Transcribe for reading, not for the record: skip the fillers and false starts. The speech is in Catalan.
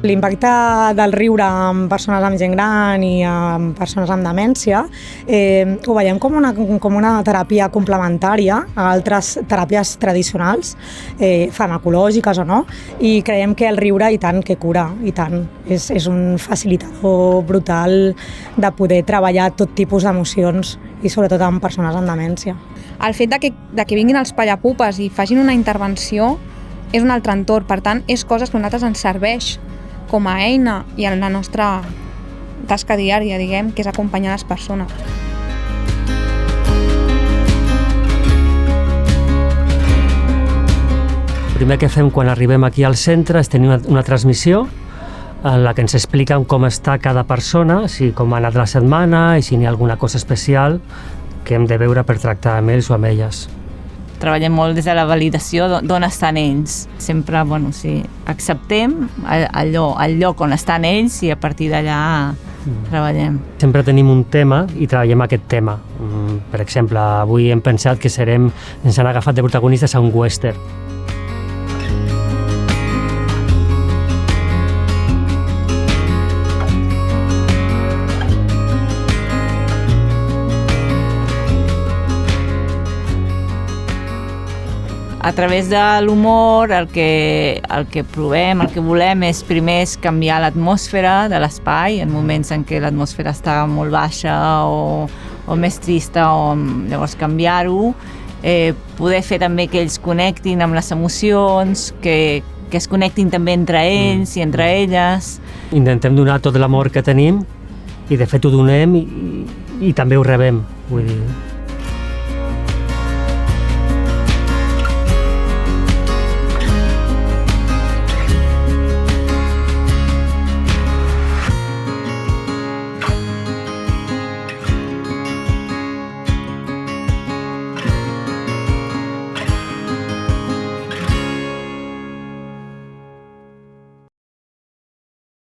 l'impacte del riure amb persones amb gent gran i amb persones amb demència ho veiem com una teràpia complementària a altres teràpies tradicionals, farmacològiques o no, i creiem que el riure i tant que cura, i tant. És un facilitador brutal de poder treballar tot tipus d'emocions i sobretot amb persones amb demència. El fet de que vinguin els pallapupes i facin una intervenció és un altre entorn, per tant, és coses que a nosaltres ens serveix com a eina i en la nostra tasca diària, diguem, que és acompanyar les persones. El primer que fem quan arribem aquí al centre és tenir una transmissió en la que ens expliquen com està cada persona, com ha anat la setmana i si n'hi ha alguna cosa especial que hem de veure per tractar amb ells o amb elles. Treballem molt des de la validació d'on estan ells. Sempre, acceptem el lloc on estan ells i a partir d'allà treballem. Sempre tenim un tema i treballem aquest tema. Per exemple, avui hem pensat que ens han agafat de protagonistes a un western. A través de l'humor el que provem, el que volem és primer canviar l'atmosfera de l'espai en moments en què l'atmosfera està molt baixa o més trista, llavors canviar-ho, poder fer també que ells connectin amb les emocions, que es connectin també entre ells i entre elles. Intentem donar tot l'amor que tenim i de fet ho donem i també ho rebem, vull dir.